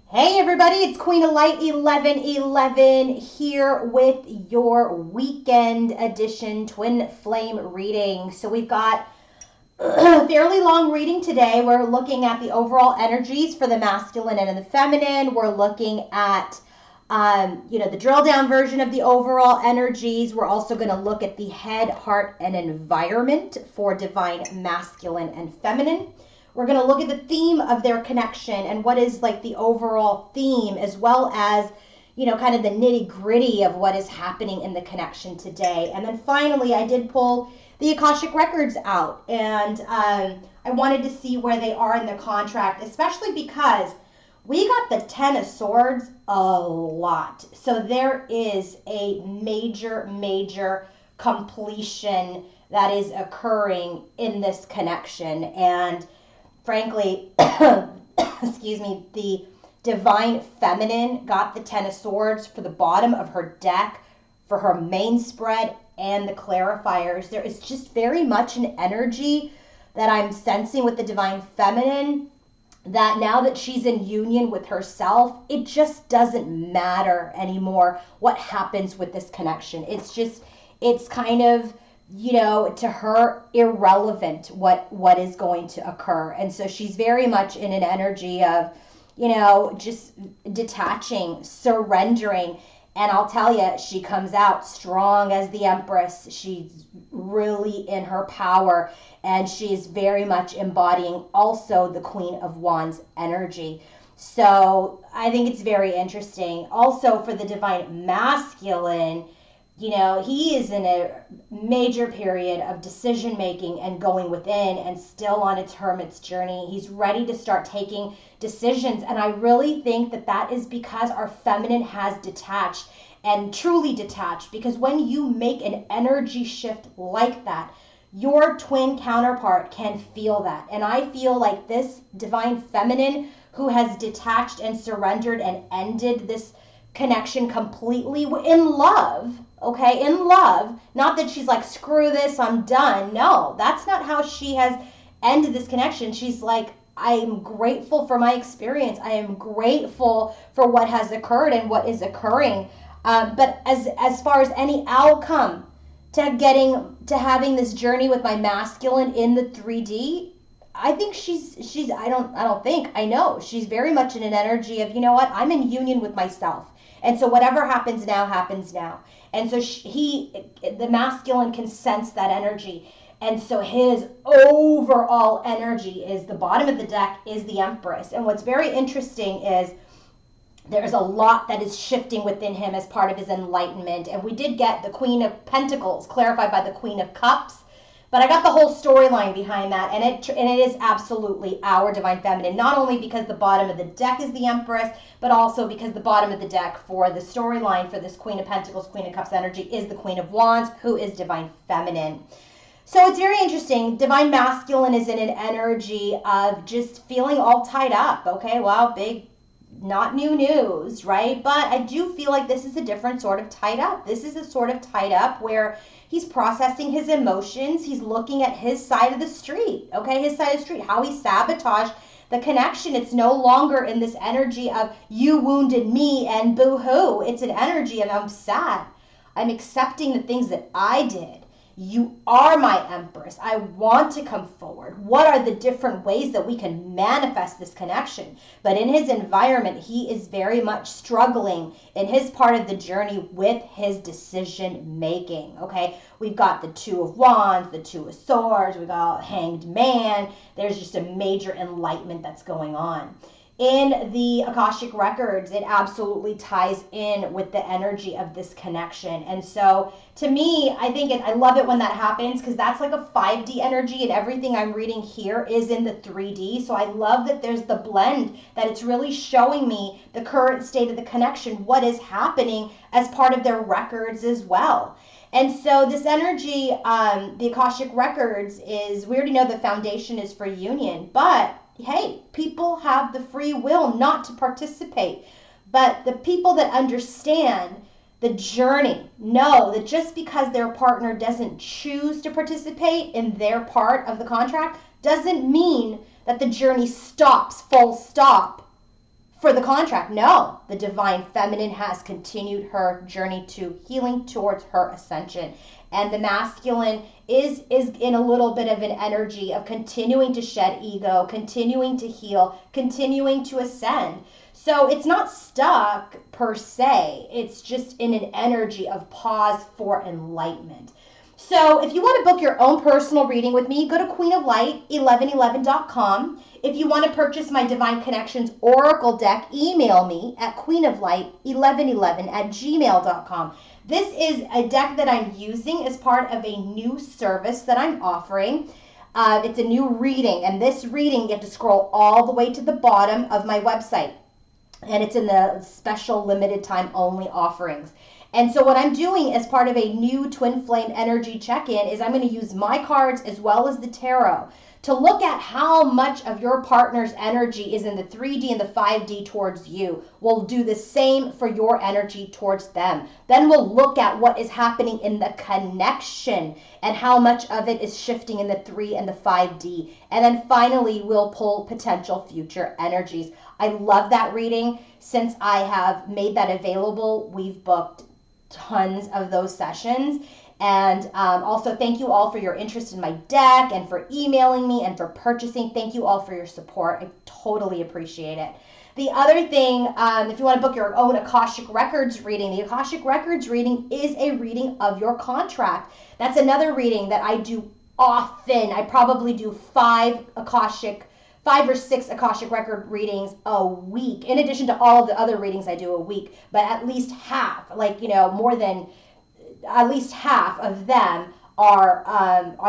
Hey everybody, it's Queen of Light 1111 here with your weekend edition twin flame reading. So we've got a fairly long reading today. We're looking at the overall energies for the masculine and the feminine. We're looking at the drill down version of the overall energies. We're also going to look at the head, heart, and environment for divine masculine and feminine. We're going to look at the theme of their connection and what is like the overall theme, as well as, kind of the nitty gritty of what is happening in the connection today. And then finally, I did pull the Akashic records out, and I wanted to see where they are in the contract, especially because we got the Ten of Swords a lot. So there is a major completion that is occurring in this connection. And frankly, excuse me, the divine feminine got the Ten of Swords for the bottom of her deck, for her main spread, and the clarifiers. There is just very much an energy that I'm sensing with the divine feminine, that now that she's in union with herself, it just doesn't matter anymore what happens with this connection. It's kind of, to her irrelevant what is going to occur. And so she's very much in an energy of, just detaching, surrendering. And I'll tell you, she comes out strong as the Empress. She's really in her power, and she's very much embodying also the Queen of Wands energy. So I think it's very interesting. Also for the divine masculine, he is in a major period of decision making and going within, and still on its hermit's journey. He's ready to start taking decisions. And I really think that that is because our feminine has detached, and truly detached, because when you make an energy shift like that, your twin counterpart can feel that. And I feel like this divine feminine, who has detached and surrendered and ended this connection completely in love, okay, in love, not that she's like, screw this, I'm done. No, that's not how she has ended this connection. She's like, I am grateful for my experience. I am grateful for what has occurred and what is occurring. But as far as any outcome to having this journey with my masculine in the 3D, I think I know she's very much in an energy of, I'm in union with myself. And so whatever happens now, happens now. And so the masculine can sense that energy. And so his overall energy is the bottom of the deck is the Empress. And what's very interesting is there's a lot that is shifting within him as part of his enlightenment. And we did get the Queen of Pentacles clarified by the Queen of Cups. But I got the whole storyline behind that, and it is absolutely our divine feminine, not only because the bottom of the deck is the Empress, but also because the bottom of the deck for the storyline for this Queen of Pentacles, Queen of Cups energy is the Queen of Wands, who is divine feminine. So it's very interesting. Divine masculine is in an energy of just feeling all tied up. Okay, wow, big, not new news, right? But I do feel like this is a different sort of tied up. This is a sort of tied up where he's processing his emotions. He's looking at his side of the street, okay? His side of the street, how he sabotaged the connection. It's no longer in this energy of you wounded me and boo-hoo. It's an energy of I'm sad. I'm accepting the things that I did. You are my Empress. I want to come forward. What are the different ways that we can manifest this connection? But in his environment, he is very much struggling in his part of the journey with his decision making. Okay, we've got the Two of Wands, the Two of Swords, we've got Hanged Man. There's just a major enlightenment that's going on. In the Akashic records, it absolutely ties in with the energy of this connection. And so to me, I love it when that happens, because that's like a 5D energy, and everything I'm reading here is in the 3D. So I love that there's the blend, that it's really showing me the current state of the connection, what is happening as part of their records as well. And so this energy, the Akashic records, is, we already know the foundation is for union, but hey, people have the free will not to participate. But the people that understand the journey know that just because their partner doesn't choose to participate in their part of the contract doesn't mean that the journey stops, full stop, for the contract. No, the divine feminine has continued her journey to healing towards her ascension. And the masculine is in a little bit of an energy of continuing to shed ego, continuing to heal, continuing to ascend. So it's not stuck per se. It's just in an energy of pause for enlightenment. So if you want to book your own personal reading with me, go to queenoflight1111.com. If you want to purchase my Divine Connections Oracle deck, email me at queenoflight1111@gmail.com. This is a deck that I'm using as part of a new service that I'm offering. It's a new reading, and this reading you have to scroll all the way to the bottom of my website, and it's in the special limited time only offerings. And so what I'm doing as part of a new Twin Flame energy check-in is I'm going to use my cards as well as the tarot to look at how much of your partner's energy is in the 3D and the 5D towards you. We'll do the same for your energy towards them. Then we'll look at what is happening in the connection and how much of it is shifting in the 3 and the 5D. And then finally, we'll pull potential future energies. I love that reading. Since I have made that available, we've booked tons of those sessions. And also thank you all for your interest in my deck and for emailing me and for purchasing. Thank you all for your support. I totally appreciate it. The other thing, if you want to book your own Akashic Records reading, the Akashic Records reading is a reading of your contract. That's another reading that I do often. I probably do 5 or 6 Akashic record readings a week, in addition to all of the other readings I do a week, but at least half, more than at least half of them are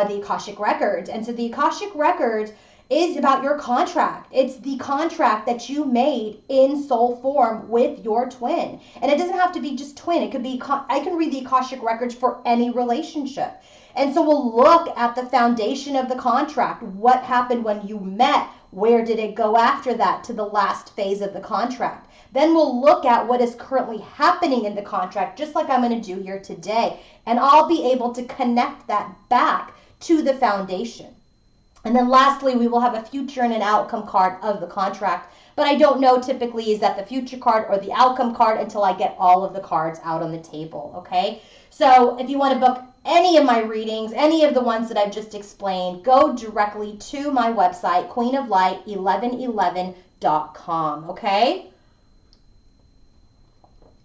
the Akashic records. And so the Akashic records is about your contract. It's the contract that you made in soul form with your twin. And it doesn't have to be just twin. It could be, I can read the Akashic records for any relationship. And so we'll look at the foundation of the contract. What happened when you met? Where did it go after that to the last phase of the contract? Then we'll look at what is currently happening in the contract, just like I'm going to do here today. And I'll be able to connect that back to the foundation. And then lastly, we will have a future and an outcome card of the contract. But I don't know typically is that the future card or the outcome card until I get all of the cards out on the table, okay? So if you want to book any of my readings, any of the ones that I've just explained, go directly to my website, queenoflight1111.com, okay?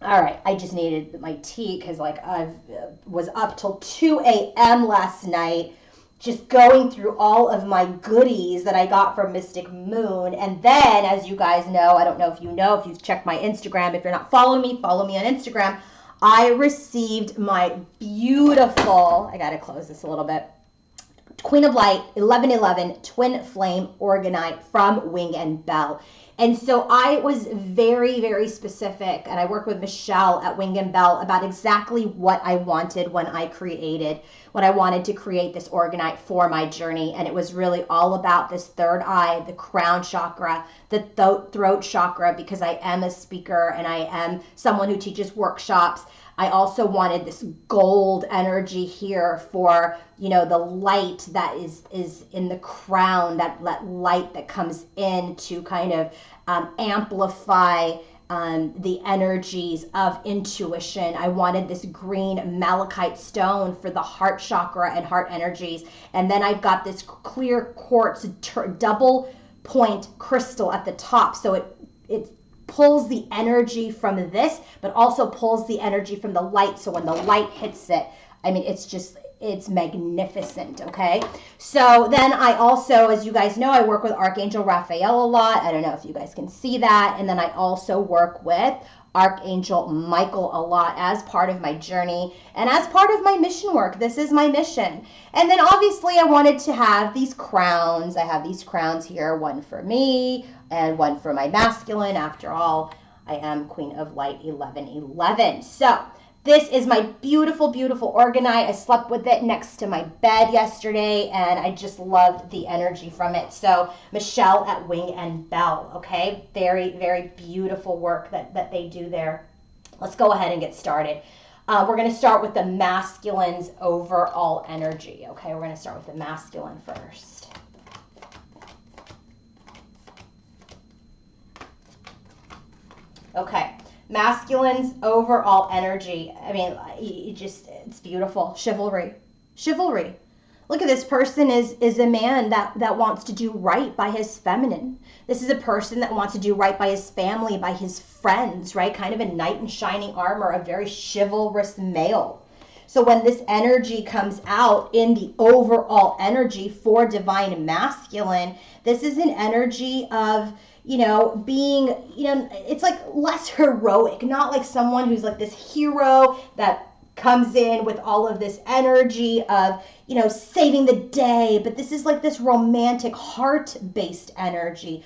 All right, I just needed my tea because I was up till 2 a.m. last night just going through all of my goodies that I got from Mystic Moon. And then, as you guys know, I don't know if you've checked my Instagram. If you're not following me on Instagram. I received my beautiful, I got to close this a little bit, Queen of Light 1111 Twin Flame Orgonite from Wing and Bell. And so I was very, very specific, and I worked with Michelle at Wing and Bell about exactly what I wanted when I wanted to create this Orgonite for my journey. And it was really all about this third eye, the crown chakra, the throat chakra, because I am a speaker and I am someone who teaches workshops. I also wanted this gold energy here for, the light that is in the crown, that light that comes in to kind of amplify the energies of intuition. I wanted this green malachite stone for the heart chakra and heart energies. And then I've got this clear quartz double point crystal at the top. So it pulls the energy from this, but also pulls the energy from the light. So when the light hits it, it's magnificent, okay? So then I also, as you guys know, I work with Archangel Raphael a lot. I don't know if you guys can see that. And then I also work with Archangel Michael a lot as part of my journey and as part of my mission work. This is my mission. And then obviously I wanted to have these crowns. I have these crowns here, one for me and one for my masculine. After all, I am Queen of Light 1111. So this is my beautiful, beautiful Orgonite. I slept with it next to my bed yesterday, and I just loved the energy from it. So Michelle at Wing and Bell, okay? Very, very beautiful work that they do there. Let's go ahead and get started. We're going to start with the masculine's overall energy, okay? We're going to start with the masculine first. Okay. Masculine's overall energy. I mean, it's beautiful. Chivalry. Chivalry. Look at this person is a man that wants to do right by his feminine. This is a person that wants to do right by his family, by his friends, right? Kind of a knight in shining armor, a very chivalrous male. So when this energy comes out in the overall energy for divine masculine, this is an energy of, being, it's like less heroic, not like someone who's like this hero that comes in with all of this energy of, saving the day. But this is like this romantic, heart-based energy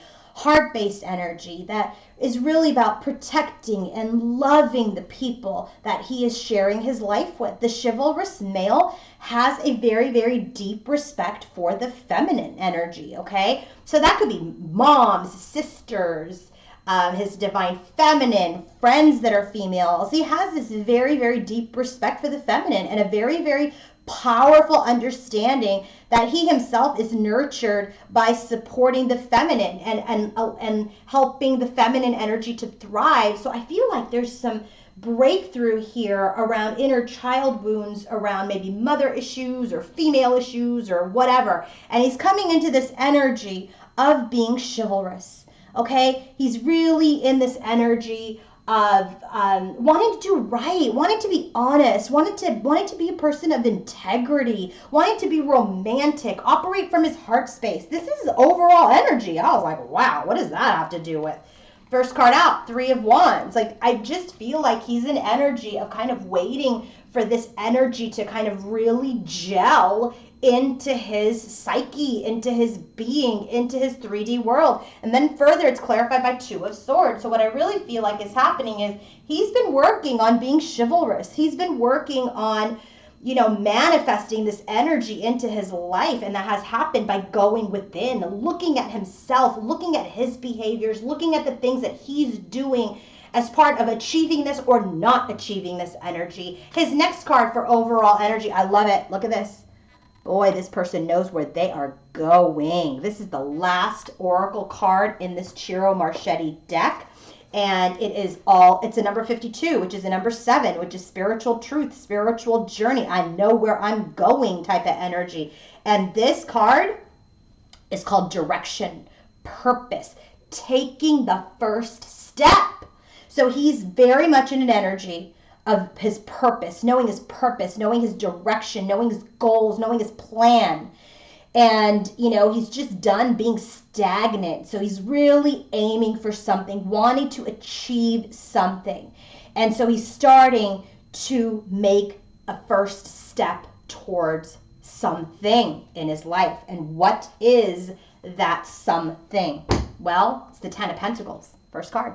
that is really about protecting and loving the people that he is sharing his life with. The chivalrous male has a very, very deep respect for the feminine energy, okay? So that could be moms, sisters, his divine feminine, friends that are females. He has this very, very deep respect for the feminine and a very, very powerful understanding that he himself is nurtured by supporting the feminine and helping the feminine energy to thrive. So I feel like there's some breakthrough here around inner child wounds, around maybe mother issues or female issues or whatever. And he's coming into this energy of being chivalrous. Okay, he's really in this energy of wanting to do right, wanting to be honest, wanting to be a person of integrity, wanting to be romantic, operate from his heart space. This is overall energy. I was like, wow, what does that have to do with? First card out, 3 of Wands. Like, I just feel like he's in energy of kind of waiting for this energy to kind of really gel into his psyche, into his being, into his 3D world. And then further, it's clarified by 2 of Swords. So what I really feel like is happening is he's been working on being chivalrous. He's been working on, manifesting this energy into his life. And that has happened by going within, looking at himself, looking at his behaviors, looking at the things that he's doing as part of achieving this or not achieving this energy. His next card for overall energy, I love it. Look at this. Boy, this person knows where they are going. This is the last oracle card in this Ciro Marchetti deck. And it's a number 52, which is a number 7, which is spiritual truth, spiritual journey. I know where I'm going type of energy. And this card is called direction, purpose, taking the first step. So he's very much in an energy of his purpose, knowing his direction, knowing his goals, knowing his plan. And, he's just done being stagnant. So he's really aiming for something, wanting to achieve something. And so he's starting to make a first step towards something in his life. And what is that something? Well, it's the 10 of Pentacles, first card.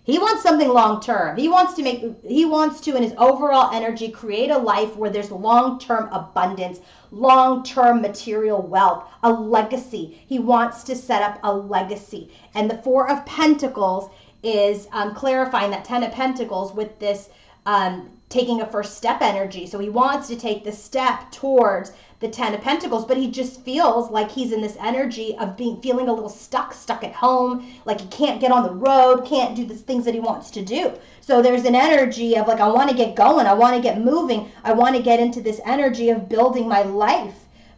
He wants something long-term. He wants to, in his overall energy, create a life where there's long-term abundance, long-term material wealth, a legacy. He wants to set up a legacy. And the 4 of Pentacles is clarifying that 10 of Pentacles with this taking a first step energy. So he wants to take the step towards the 10 of Pentacles, but he just feels like he's in this energy of feeling a little stuck at home, like he can't get on the road, can't do the things that he wants to do. So there's an energy of like, I want to get going, I want to get moving, I want to get into this energy of building my life.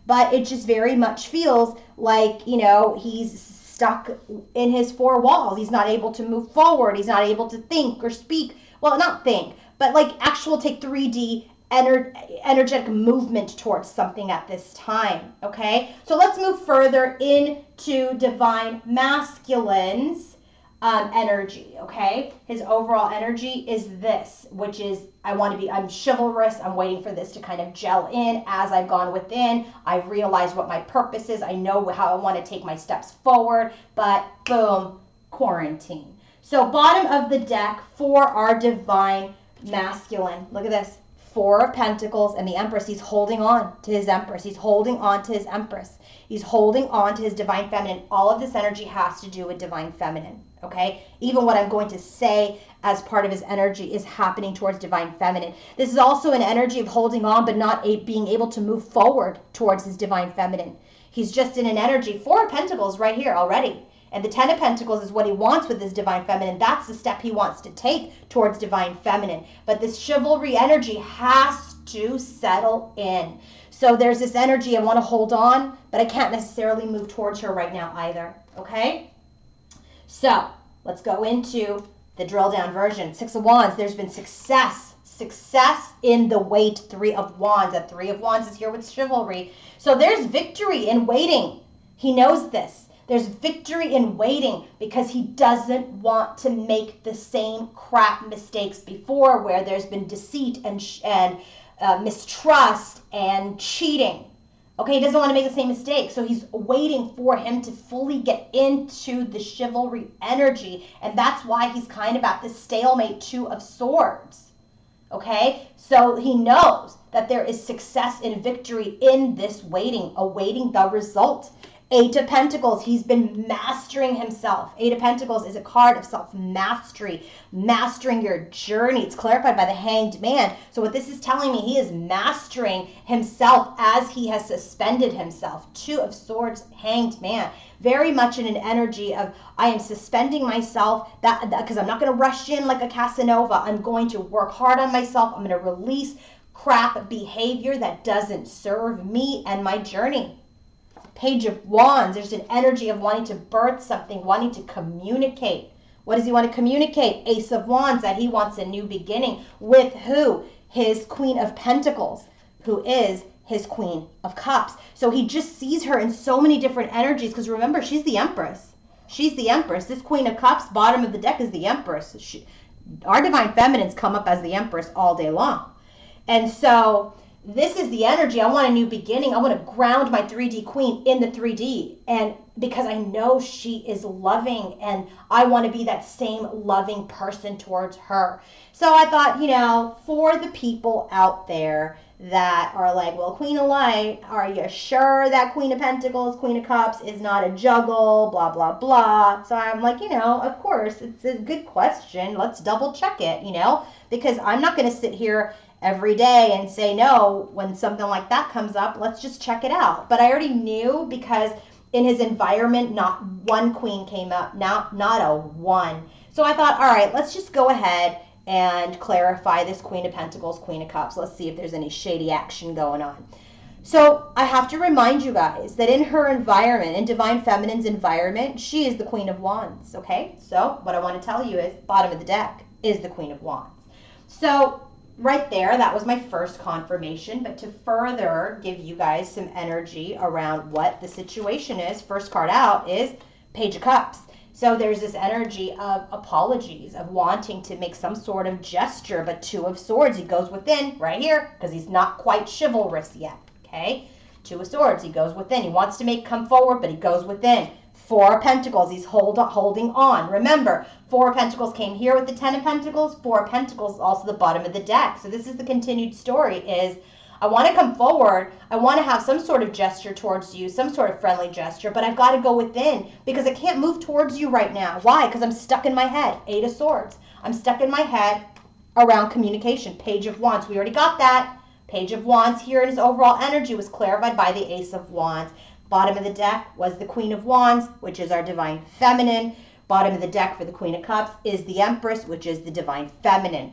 But it just very much feels like, he's stuck in his 4 walls. He's not able to move forward. He's not able to think or speak. Well, not think, but like actual take 3D energetic movement towards something at this time. Okay, so let's move further into divine masculine's energy. Okay, his overall energy is this, which is I'm chivalrous. I'm waiting for this to kind of gel in. As I've gone within, I've realized what my purpose is. I know how I want to take my steps forward, but boom, quarantine. So bottom of the deck for our divine masculine. Look at this. 4 of Pentacles and the Empress. He's holding on to his Empress. He's holding on to his Empress. He's holding on to his divine feminine. All of this energy has to do with divine feminine. Okay? Even what I'm going to say as part of his energy is happening towards divine feminine. This is also an energy of holding on but not being able to move forward towards his divine feminine. He's just in an energy. 4 of Pentacles right here already. And the Ten of Pentacles is what he wants with his Divine Feminine. That's the step he wants to take towards Divine Feminine. But this chivalry energy has to settle in. So there's this energy, I want to hold on, but I can't necessarily move towards her right now either. Okay? So let's go into the drill down version. Six of Wands, there's been success in the wait. Three of Wands. That Three of Wands is here with chivalry. So there's victory in waiting. He knows this. There's victory in waiting because he doesn't want to make the same crap mistakes before, where there's been deceit and mistrust and cheating. Okay, he doesn't want to make the same mistake. So he's waiting for him to fully get into the chivalry energy. And that's why he's kind of at this stalemate, Two of Swords. Okay, so he knows that there is success and victory in this waiting, awaiting the result. Eight of Pentacles, he's been mastering himself. Eight of Pentacles is a card of self-mastery, mastering your journey. It's clarified by the Hanged Man. So what this is telling me, he is mastering himself as he has suspended himself. Two of Swords, Hanged Man. Very much in an energy of, I am suspending myself because I'm not going to rush in like a Casanova. I'm going to work hard on myself. I'm going to release crap behavior that doesn't serve me and my journey. Page of Wands, there's an energy of wanting to birth something, wanting to communicate. What does he want to communicate? Ace of Wands, that he wants a new beginning. With who? His Queen of Pentacles, who is his Queen of Cups. So he just sees her in so many different energies, because remember, she's the Empress. She's the Empress. This Queen of Cups, bottom of the deck, is the Empress. Our Divine Feminines come up as the Empress all day long. And so this is the energy. I want a new beginning. I want to ground my 3D queen in the 3D. And because I know she is loving and I want to be that same loving person towards her. So I thought, you know, for the people out there that are like, well, Queen of Light, are you sure that Queen of Pentacles, Queen of Cups is not a juggle, blah, blah, blah. So I'm like, you know, of course, it's a good question. Let's double check it, you know, because I'm not going to sit here every day and say no when something like that comes up. Let's just check it out. But I already knew, because in his environment, not one queen came up, not a one. So I thought, all right, let's just go ahead and clarify this Queen of Pentacles, Queen of Cups. Let's see if there's any shady action going on. So I have to remind you guys that in her environment, in Divine Feminine's environment, she is the Queen of Wands, okay? So what I want to tell you is, bottom of the deck is the Queen of Wands. So right there, that was my first confirmation. But to further give you guys some energy around what the situation is, first card out is Page of Cups. So there's this energy of apologies, of wanting to make some sort of gesture. But Two of Swords, he goes within right here because he's not quite chivalrous yet, okay? Two of Swords, he goes within. He wants to come forward, but he goes within. Four of Pentacles, he's holding on. Remember, Four of Pentacles came here with the Ten of Pentacles. Four of Pentacles is also the bottom of the deck. So this is the continued story, is I want to come forward. I want to have some sort of gesture towards you, some sort of friendly gesture, but I've got to go within because I can't move towards you right now. Why? Because I'm stuck in my head. Eight of Swords. I'm stuck in my head around communication. Page of Wands. We already got that. Page of Wands here in his overall energy was clarified by the Ace of Wands. Bottom of the deck was the Queen of Wands, which is our Divine Feminine. Bottom of the deck for the Queen of Cups is the Empress, which is the Divine Feminine.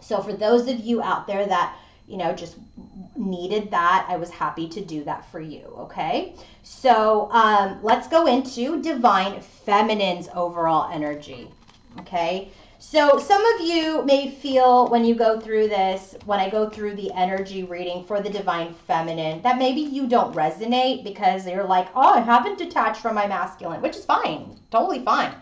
So for those of you out there that, you know, just needed that, I was happy to do that for you, okay? So let's go into Divine Feminine's overall energy, okay? So some of you may feel when you go through this, when I go through the energy reading for the Divine Feminine, that maybe you don't resonate because you're like, oh, I haven't detached from my masculine, which is fine, totally fine.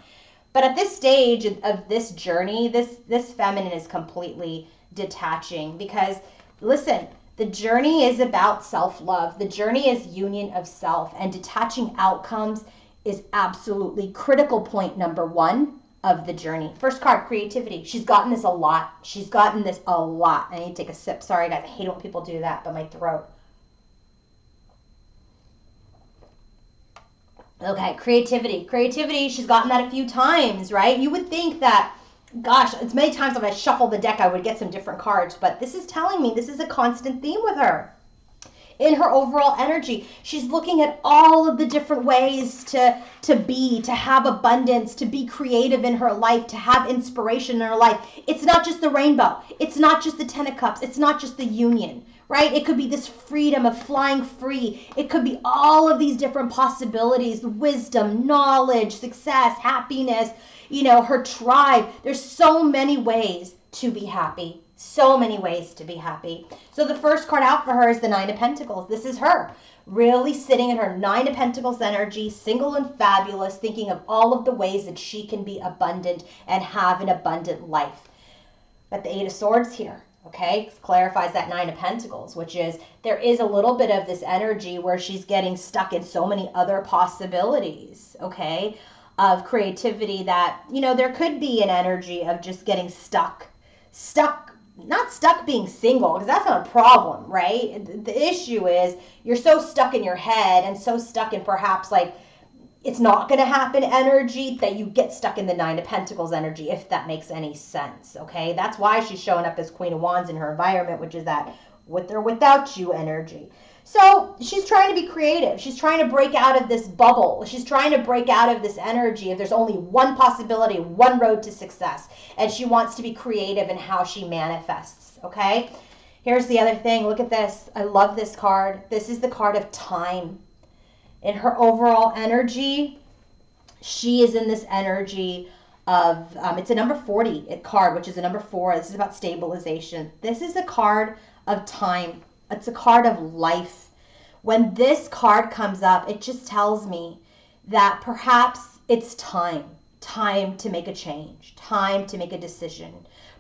But at this stage of this journey, this feminine is completely detaching because, listen, the journey is about self-love. The journey is union of self, and detaching outcomes is absolutely critical point number one of the journey. First card, creativity. She's gotten this a lot. She's gotten this a lot. I need to take a sip. Sorry, guys. I hate it when people do that, but my throat. Okay, creativity. Creativity, she's gotten that a few times, right? You would think that, gosh, it's many times if I shuffle the deck, I would get some different cards, but this is telling me this is a constant theme with her. in her overall energy. She's looking at all of the different ways to be, to have abundance, to be creative in her life, to have inspiration in her life. It's not just the rainbow. It's not just the Ten of Cups. It's not just the union, right? It could be this freedom of flying free. It could be all of these different possibilities, wisdom, knowledge, success, happiness, you know, her tribe. There's so many ways to be happy. So many ways to be happy. So the first card out for her is the Nine of Pentacles. This is her really sitting in her Nine of Pentacles energy, single and fabulous, thinking of all of the ways that she can be abundant and have an abundant life. But the Eight of Swords here, okay, clarifies that Nine of Pentacles, which is there is a little bit of this energy where she's getting stuck in so many other possibilities, okay, of creativity that, you know, there could be an energy of just getting stuck, not stuck being single, because that's not a problem, right? The issue is you're so stuck in your head and so stuck in perhaps like it's not going to happen energy that you get stuck in the Nine of Pentacles energy, if that makes any sense, okay? That's why she's showing up as Queen of Wands in her environment, which is that with or without you energy. So she's trying to be creative. She's trying to break out of this bubble. She's trying to break out of this energy. If there's only one possibility, one road to success, and she wants to be creative in how she manifests, okay? Here's the other thing. Look at this. I love this card. This is the card of time. In her overall energy, she is in this energy of, it's a number 40 card, which is a number 4. This is about stabilization. This is a card of time. It's a card of life. When this card comes up, it just tells me that perhaps it's time to make a change, time to make a decision.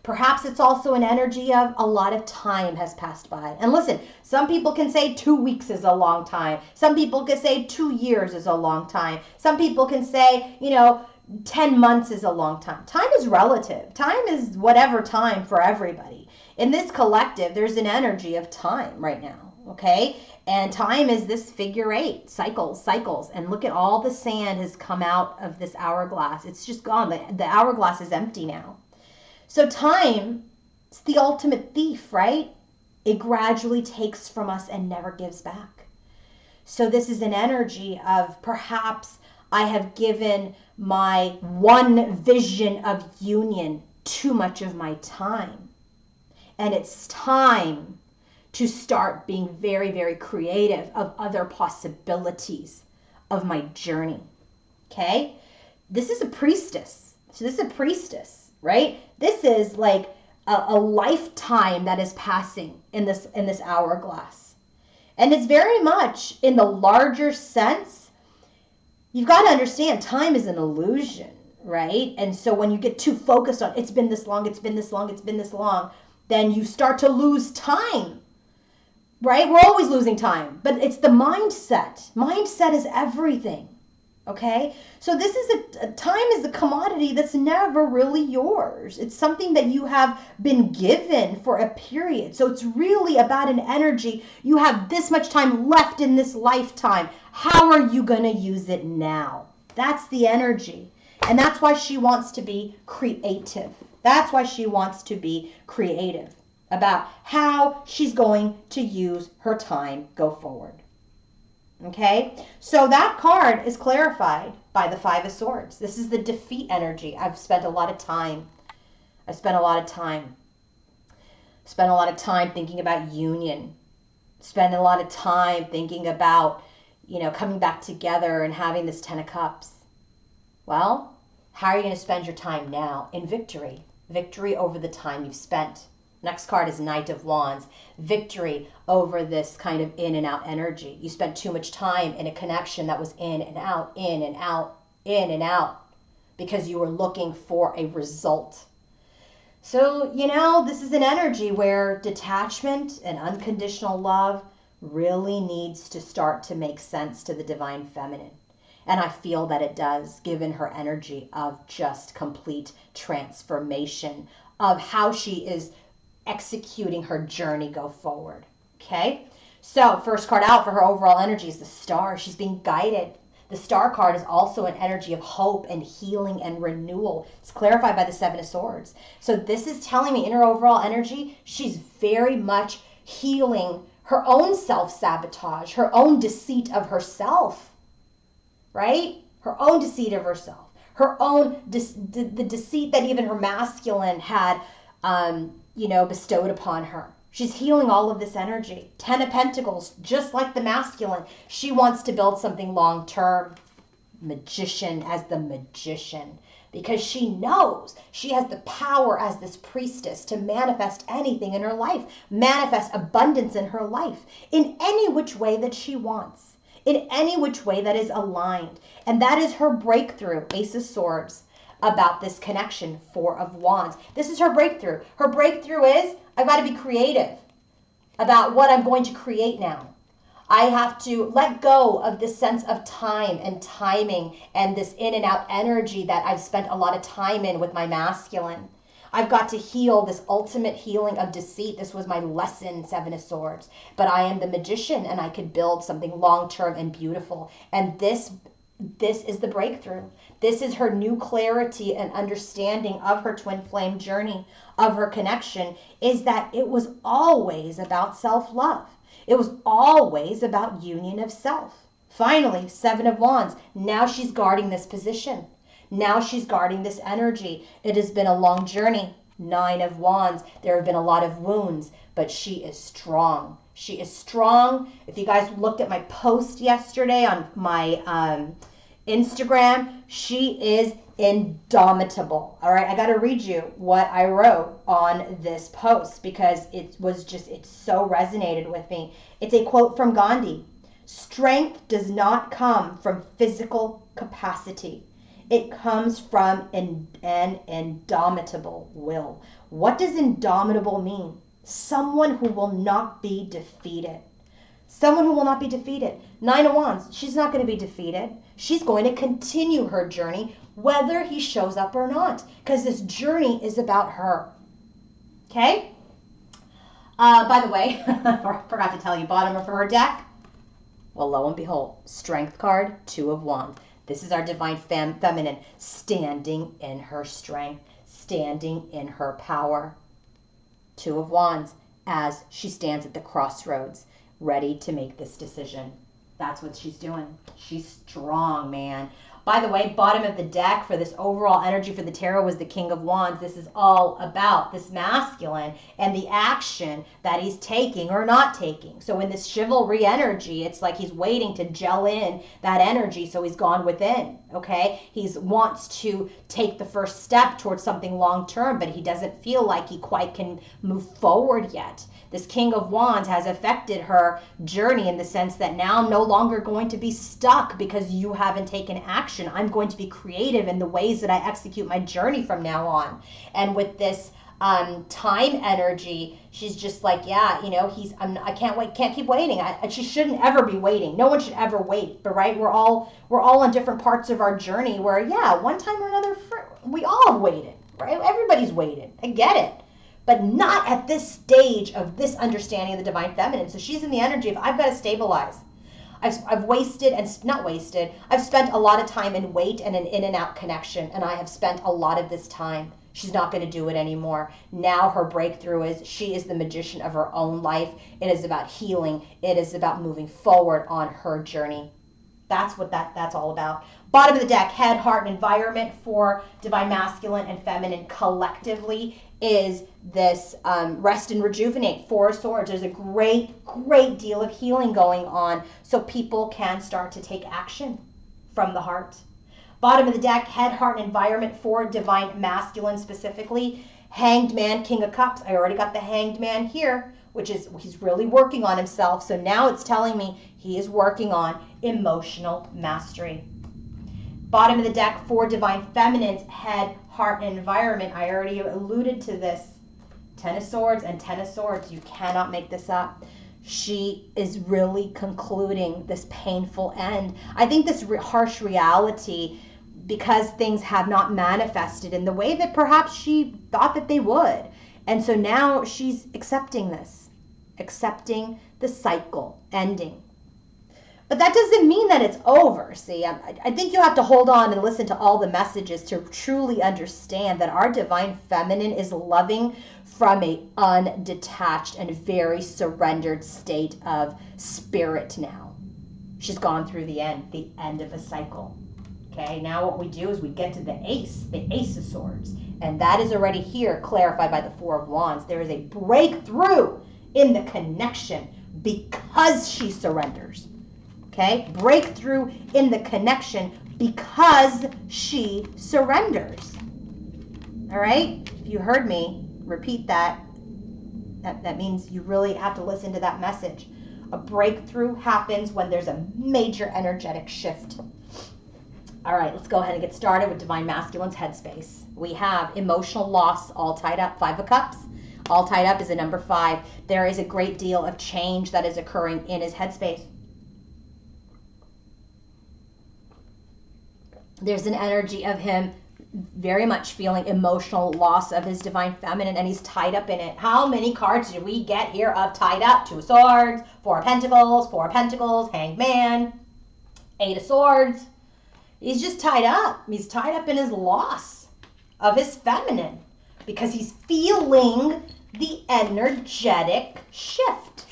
Perhaps it's also an energy of a lot of time has passed by. And listen, some people can say 2 weeks is a long time. Some people can say 2 years is a long time. Some people can say, 10 months is a long time. Time is relative. Time is whatever time for everybody. In this collective, there's an energy of time right now, okay? And time is this figure 8, cycles. And look at all the sand has come out of this hourglass. It's just gone. The hourglass is empty now. So time, it's the ultimate thief, right? It gradually takes from us and never gives back. So this is an energy of perhaps I have given my one vision of union too much of my time. And it's time to start being very, very creative of other possibilities of my journey. Okay? This is a priestess. So this is a priestess, right? This is like a lifetime that is passing in this hourglass. And it's very much in the larger sense. You've got to understand time is an illusion, right? And so when you get too focused on it's been this long, then you start to lose time, right? We're always losing time, but it's the mindset. Mindset is everything, okay? So this is time is a commodity that's never really yours. It's something that you have been given for a period. So it's really about an energy. You have this much time left in this lifetime. How are you going to use it now? That's the energy. And that's why she wants to be creative. That's why she wants to be creative about how she's going to use her time go forward. Okay? So that card is clarified by the Five of Swords. This is the defeat energy. I've spent a lot of time thinking about union. Spend a lot of time thinking about, coming back together and having this Ten of Cups. Well, how are you going to spend your time now? In victory. Victory over the time you've spent. Next card is Knight of Wands. Victory over this kind of in and out energy. You spent too much time in a connection that was in and out, in and out, in and out, because you were looking for a result. So, this is an energy where detachment and unconditional love really needs to start to make sense to the divine feminine. And I feel that it does, given her energy of just complete transformation of how she is executing her journey go forward. Okay? So, first card out for her overall energy is the Star. She's being guided. The Star card is also an energy of hope and healing and renewal. It's clarified by the Seven of Swords. So this is telling me in her overall energy, she's very much healing her own self-sabotage, her own deceit of herself, right? Her own deceit of herself, her own, the deceit that even her masculine had, bestowed upon her. She's healing all of this energy. 10 of Pentacles, just like the masculine. She wants to build something long-term. Magician as the magician, because she knows she has the power as this priestess to manifest anything in her life, manifest abundance in her life in any which way that she wants, in any which way that is aligned. And that is her breakthrough, Ace of Swords, about this connection, Four of Wands. This is her breakthrough. Her breakthrough is, I've got to be creative about what I'm going to create now. I have to let go of this sense of time and timing and this in and out energy that I've spent a lot of time in with my masculine. I've got to heal this ultimate healing of deceit. This was my lesson, Seven of Swords. But I am the magician, and I could build something long-term and beautiful. And this is the breakthrough. This is her new clarity and understanding of her twin flame journey, of her connection, is that it was always about self-love. It was always about union of self. Finally, Seven of Wands. Now she's guarding this position. Now she's guarding this energy. It has been a long journey. Nine of Wands. There have been a lot of wounds, but she is strong. She is strong. If you guys looked at my post yesterday on my Instagram, she is indomitable. All right, I got to read you what I wrote on this post because it so resonated with me. It's a quote from Gandhi. Strength does not come from physical capacity. It comes from an indomitable will. What does indomitable mean? Someone who will not be defeated. Someone who will not be defeated. Nine of Wands, she's not going to be defeated. She's going to continue her journey whether he shows up or not, because this journey is about her. Okay? By the way, forgot to tell you, bottom of her deck, well, lo and behold, Strength card, Two of Wands. This is our divine feminine standing in her strength, standing in her power. Two of Wands as she stands at the crossroads, ready to make this decision. That's what she's doing. She's strong, man. By the way, bottom of the deck for this overall energy for the tarot was the King of Wands. This is all about this masculine and the action that he's taking or not taking. So in this chivalry energy, it's like he's waiting to gel in that energy, so he's gone within, okay? He wants to take the first step towards something long-term, but he doesn't feel like he quite can move forward yet. This King of Wands has affected her journey in the sense that now I'm no longer going to be stuck because you haven't taken action. I'm going to be creative in the ways that I execute my journey from now on. And with this time energy, she's just like, yeah, you know, I can't wait, can't keep waiting. She shouldn't ever be waiting. No one should ever wait. But right, we're all on different parts of our journey where, yeah, one time or another, we all have waited, right? Everybody's waited. I get it. But not at this stage of this understanding of the divine feminine. So she's in the energy of, I've got to stabilize. I've wasted, and not wasted, I've spent a lot of time in wait and an in and out connection, and I have spent a lot of this time. She's not going to do it anymore. Now her breakthrough is she is the magician of her own life. It is about healing. It is about moving forward on her journey. That's what that's all about. Bottom of the deck, head, heart, and environment for divine masculine and feminine collectively is this rest and rejuvenate, Four of Swords. There's a great deal of healing going on so people can start to take action from the heart. Bottom of the deck, head, heart, and environment for divine masculine specifically. Hanged Man, King of Cups. I already got the Hanged Man here, which is he's really working on himself. So now it's telling me he is working on emotional mastery. Bottom of the deck for divine feminine's head, heart, and environment. I already alluded to this. Ten of Swords and Ten of Swords. You cannot make this up. She is really concluding this painful end. I think this harsh reality, because things have not manifested in the way that perhaps she thought that they would. And so now she's accepting this, accepting the cycle ending. But that doesn't mean that it's over. See, I think you have to hold on and listen to all the messages to truly understand that our divine feminine is loving from a undetached and very surrendered state of spirit now. She's gone through the end of a cycle. Okay, now what we do is we get to the Ace of Swords. And that is already here clarified by the Four of Wands. There is a breakthrough in the connection because she surrenders. Okay, breakthrough in the connection because she surrenders. All right, if you heard me repeat that, that means you really have to listen to that message. A breakthrough happens when there's a major energetic shift. All right, let's go ahead and get started with Divine Masculine's headspace. We have emotional loss all tied up, 5 of Cups. All tied up is a number 5. There is a great deal of change that is occurring in his headspace. There's an energy of him very much feeling emotional loss of his divine feminine, and he's tied up in it. How many cards did we get here of tied up? 2 of Swords, 4 of Pentacles, Hanged Man, 8 of Swords. He's just tied up. He's tied up in his loss of his feminine because he's feeling the energetic shift.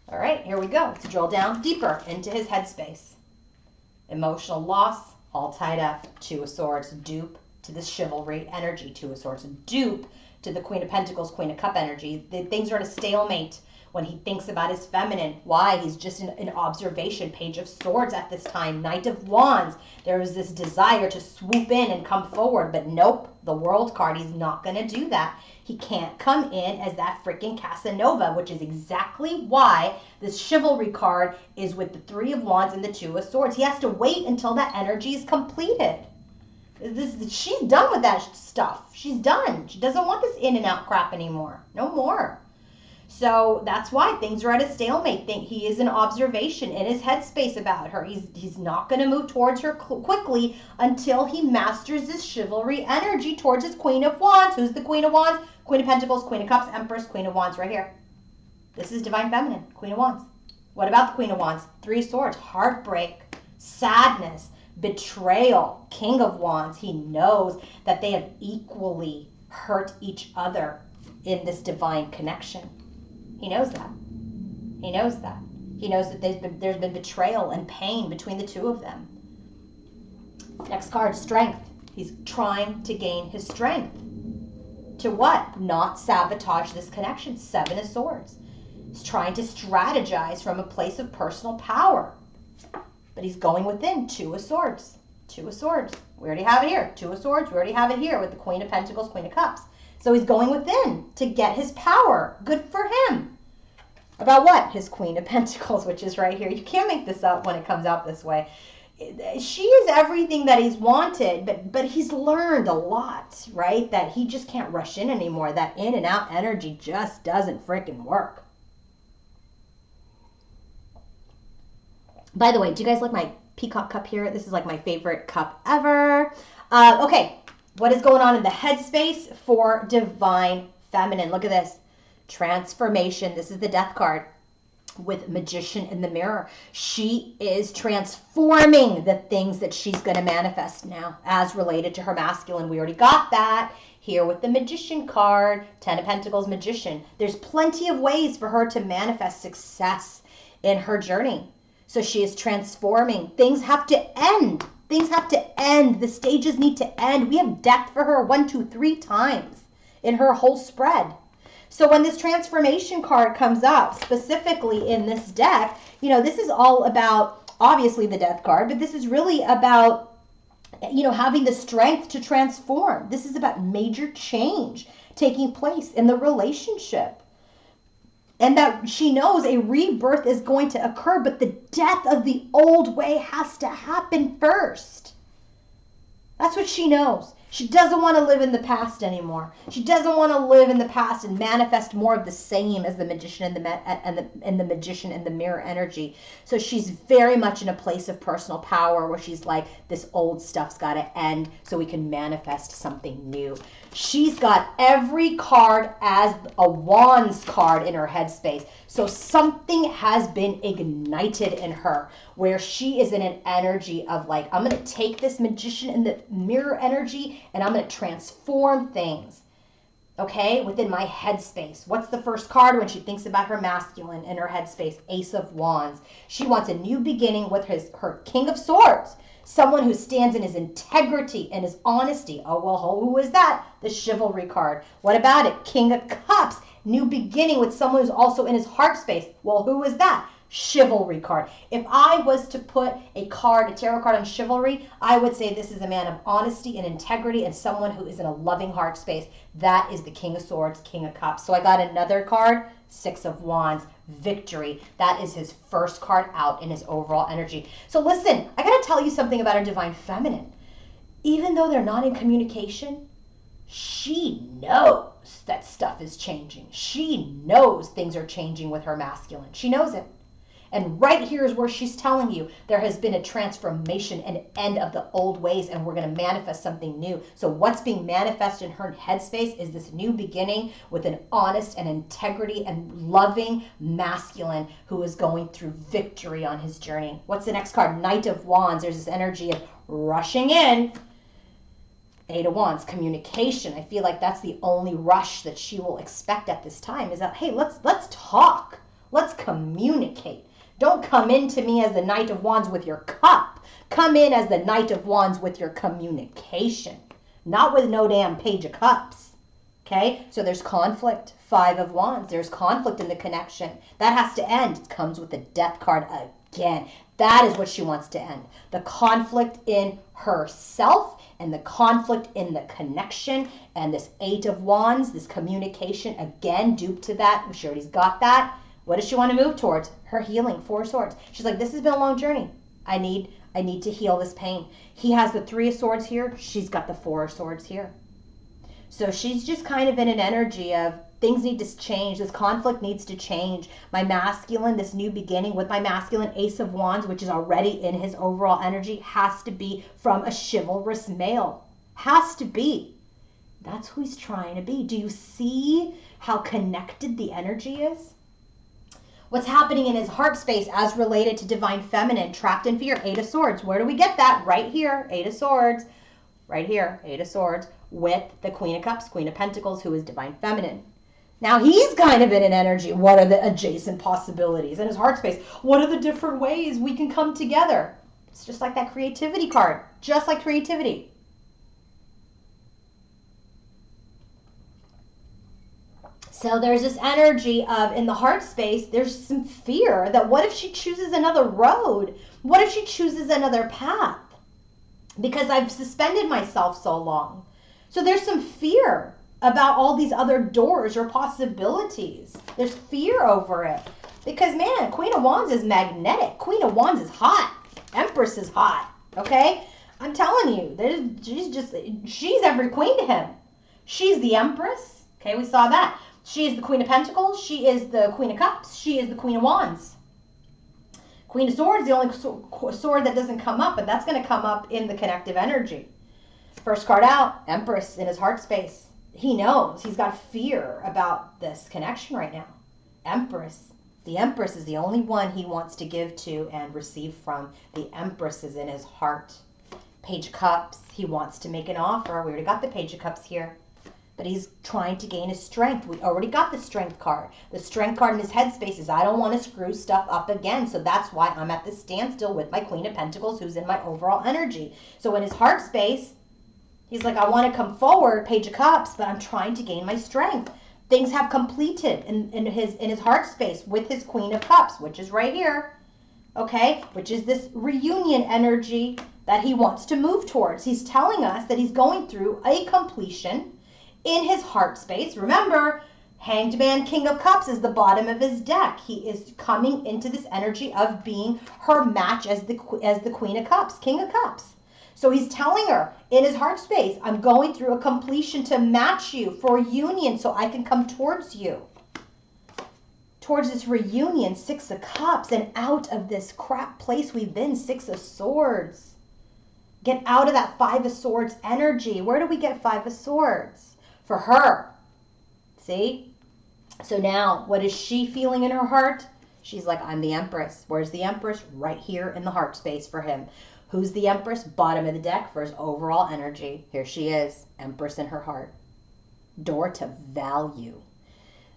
All right, here we go. Let's drill down deeper into his headspace. Emotional loss, all tied up. 2 of Swords, dupe to the chivalry energy. 2 of Swords, dupe to the Queen of Pentacles, Queen of Cup energy. Things are at a stalemate when he thinks about his feminine. Why? He's just in an observation. Page of Swords at this time. Knight of Wands. There was this desire to swoop in and come forward, but nope, the World card. He's not going to do that. He can't come in as that freaking Casanova, which is exactly why this chivalry card is with the 3 of Wands and the 2 of Swords. He has to wait until that energy is completed. She's done with that stuff. She's done. She doesn't want this in and out crap anymore. No more. So that's why things are at a stalemate. He is in observation in his headspace about her. He's not going to move towards her quickly until he masters this chivalry energy towards his Queen of Wands. Who's the Queen of Wands? Queen of Pentacles, Queen of Cups, Empress, Queen of Wands right here. This is Divine Feminine, Queen of Wands. What about the Queen of Wands? 3 of Swords, heartbreak, sadness, betrayal, King of Wands. He knows that they have equally hurt each other in this divine connection. He knows that. He knows that. He knows that there's been betrayal and pain between the 2 of them. Next card, strength. He's trying to gain his strength. To what? Not sabotage this connection. 7 of Swords. He's trying to strategize from a place of personal power. But he's going within. 2 of Swords. 2 of Swords. We already have it here. 2 of Swords. We already have it here with the Queen of Pentacles, Queen of Cups. So he's going within to get his power. Good for him. About what? His Queen of Pentacles, which is right here. You can't make this up when it comes out this way. She is everything that he's wanted, but he's learned a lot, right? That he just can't rush in anymore. That in and out energy just doesn't freaking work. By the way, do you guys like my peacock cup here? This is like my favorite cup ever. Okay. What is going on in the headspace for Divine Feminine? Look at this. Transformation. This is the Death card with Magician in the mirror. She is transforming the things that she's going to manifest now as related to her masculine. We already got that here with the Magician card. 10 of Pentacles, Magician. There's plenty of ways for her to manifest success in her journey. So she is transforming. Things have to end. Things have to end. The stages need to end. We have death for her 1, 2, 3 times in her whole spread. So when this transformation card comes up, specifically in this deck, you know, this is all about, obviously, the Death card, but this is really about, you know, having the strength to transform. This is about major change taking place in the relationship. And that she knows a rebirth is going to occur, but the death of the old way has to happen first. That's what she knows. She doesn't want to live in the past anymore. She doesn't want to live in the past and manifest more of the same as the magician and the magician and the mirror energy. So she's very much in a place of personal power where she's like, this old stuff's got to end so we can manifest something new. She's got every card as a wands card in her headspace. So something has been ignited in her where she is in an energy of like, I'm going to take this magician and the mirror energy and I'm going to transform things, okay, within my headspace. What's the first card when she thinks about her masculine in her headspace? Ace of Wands. She wants a new beginning with her King of Swords. Someone who stands in his integrity and his honesty. Oh, well, who is that? The chivalry card. What about it? King of Cups. New beginning with someone who's also in his heart space. Well, who is that? Chivalry card. If I was to put a tarot card on chivalry, I would say this is a man of honesty and integrity and someone who is in a loving heart space. That is the King of Swords, King of Cups. So I got another card, Six of Wands, victory. That is his first card out in his overall energy. So listen, I got to tell you something about our divine feminine. Even though they're not in communication, she knows that stuff is changing. She knows things are changing with her masculine. She knows it. And right here is where she's telling you there has been a transformation, an end of the old ways, and we're going to manifest something new. So what's being manifested in her headspace is this new beginning with an honest and integrity and loving masculine who is going through victory on his journey. What's the next card? Knight of Wands. There's this energy of rushing in. Eight of Wands, communication. I feel like that's the only rush that she will expect at this time is that, hey, let's talk. Let's communicate. Don't come into me as the Knight of Wands with your cup. Come in as the Knight of Wands with your communication. Not with no damn Page of Cups. Okay? So there's conflict. Five of Wands. There's conflict in the connection. That has to end. It comes with the Death card again. That is what she wants to end. The conflict in herself and the conflict in the connection. And this Eight of Wands, this communication, again, duped to that. She already got that. What does she want to move towards? Her healing, Four of Swords. She's like, this has been a long journey. I need to heal this pain. He has the Three of Swords here. She's got the Four of Swords here. So she's just kind of in an energy of things need to change. This conflict needs to change. My masculine, this new beginning with my masculine Ace of Wands, which is already in his overall energy, has to be from a chivalrous male. Has to be. That's who he's trying to be. Do you see how connected the energy is? What's happening in his heart space as related to divine feminine, trapped in fear, Eight of Swords. Where do we get that? Right here, Eight of Swords. Right here, Eight of Swords with the Queen of Cups, Queen of Pentacles, who is divine feminine. Now he's kind of in an energy. What are the adjacent possibilities in his heart space? What are the different ways we can come together? It's just like that creativity card. Just like creativity. So there's this energy of, in the heart space, there's some fear that what if she chooses another road? What if she chooses another path? Because I've suspended myself so long. So there's some fear about all these other doors or possibilities. There's fear over it. Because, man, Queen of Wands is magnetic. Queen of Wands is hot. Empress is hot. Okay? I'm telling you, she's every queen to him. She's the Empress. Okay, we saw that. She is the Queen of Pentacles. She is the Queen of Cups. She is the Queen of Wands. Queen of Swords, the only sword that doesn't come up, but that's going to come up in the connective energy. First card out, Empress in his heart space. He knows. He's got fear about this connection right now. Empress. The Empress is the only one he wants to give to and receive from. The Empress is in his heart. Page of Cups. He wants to make an offer. We already got the Page of Cups here. But he's trying to gain his strength. We already got the Strength card. The Strength card in his headspace is, I don't want to screw stuff up again. So that's why I'm at this standstill with my Queen of Pentacles, who's in my overall energy. So in his heart space, he's like, I want to come forward, Page of Cups, but I'm trying to gain my strength. Things have completed in his heart space with his Queen of Cups, which is right here. Okay? Which is this reunion energy that he wants to move towards. He's telling us that he's going through a completion in his heart space. Remember, Hanged Man, King of Cups is the bottom of his deck. He is coming into this energy of being her match as the Queen of Cups, King of Cups. So he's telling her in his heart space, I'm going through a completion to match you for union so I can come towards you. Towards this reunion, 6 of Cups, and out of this crap place we've been, 6 of Swords. Get out of that 5 of Swords energy. Where do we get 5 of Swords? For her. See? So now, what is she feeling in her heart? She's like, I'm the Empress. Where's the Empress? Right here in the heart space for him. Who's the Empress? Bottom of the deck for his overall energy. Here she is, Empress in her heart. Door to value.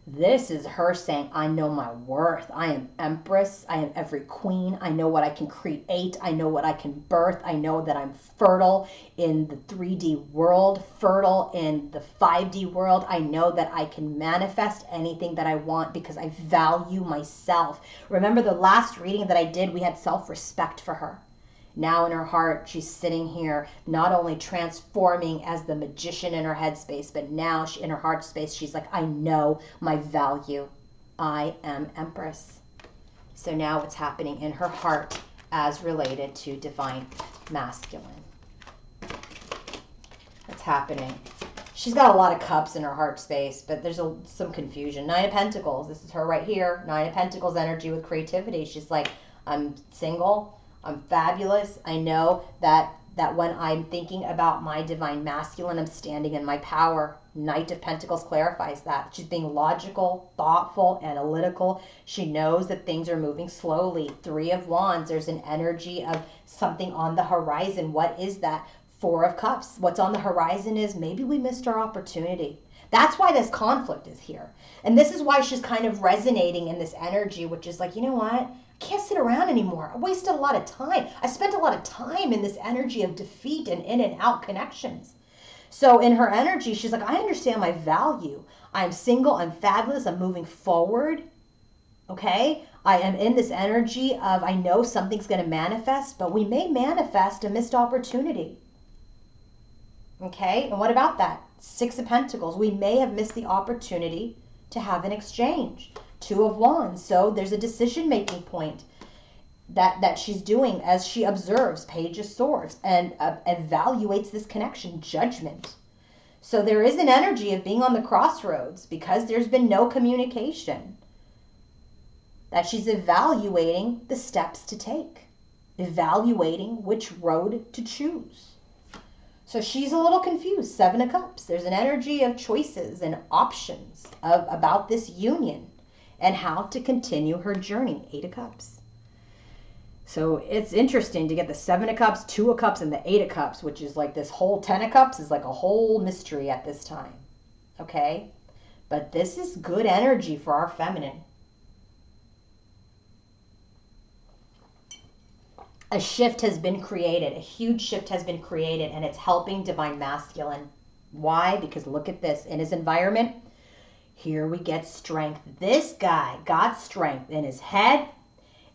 This is her saying, I know my worth. I am Empress. I am every queen. I know what I can create. I know what I can birth. I know that I'm fertile in the 3D world, fertile in the 5D world. I know that I can manifest anything that I want because I value myself. Remember the last reading that I did, we had self-respect for her. Now in her heart, she's sitting here, not only transforming as the magician in her headspace, but now in her heart space, she's like, I know my value. I am Empress. So now what's happening in her heart as related to divine masculine? What's happening? She's got a lot of cups in her heart space, but there's some confusion. 9 of Pentacles. This is her right here. 9 of Pentacles energy with creativity. She's like, I'm single. I'm fabulous. I know that when I'm thinking about my divine masculine, I'm standing in my power. Knight of Pentacles clarifies that. She's being logical, thoughtful, analytical. She knows that things are moving slowly. 3 of Wands, there's an energy of something on the horizon. What is that? 4 of Cups. What's on the horizon is maybe we missed our opportunity. That's why this conflict is here. And this is why she's kind of resonating in this energy, which is like, you know what? Can't sit around anymore. I wasted a lot of time. I spent a lot of time in this energy of defeat and in and out connections. So in her energy, she's like, I understand my value. I'm single. I'm fabulous. I'm moving forward. Okay? I am in this energy of I know something's going to manifest, but we may manifest a missed opportunity. Okay? And what about that? 6 of Pentacles. We may have missed the opportunity to have an exchange. 2 of Wands. So there's a decision-making point that she's doing as she observes Page of Swords and evaluates this connection, judgment. So there is an energy of being on the crossroads because there's been no communication. That she's evaluating the steps to take, evaluating which road to choose. So she's a little confused. 7 of Cups. There's an energy of choices and options about this union and how to continue her journey. 8 of Cups. So it's interesting to get the 7 of Cups, 2 of Cups, and the 8 of Cups, which is like this whole 10 of Cups is like a whole mystery at this time. Okay? But this is good energy for our feminine. A shift has been created. A huge shift has been created, and it's helping divine masculine. Why? Because look at this. In his environment, here we get strength. This guy got strength in his head,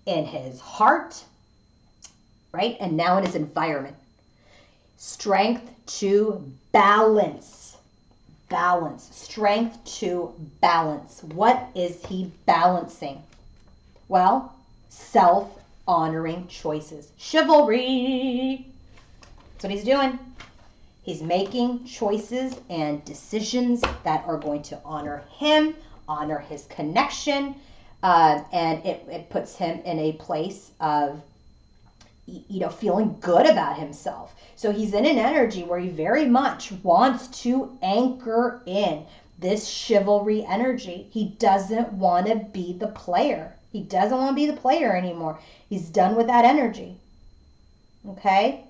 in his heart, right? And now in his environment. Strength to balance. Balance. Strength to balance. What is he balancing? Well, self-honoring choices. Chivalry. That's what he's doing. He's making choices and decisions that are going to honor him, honor his connection, and it puts him in a place of, feeling good about himself. So he's in an energy where he very much wants to anchor in this chivalry energy. He doesn't want to be the player. He doesn't want to be the player anymore. He's done with that energy. Okay?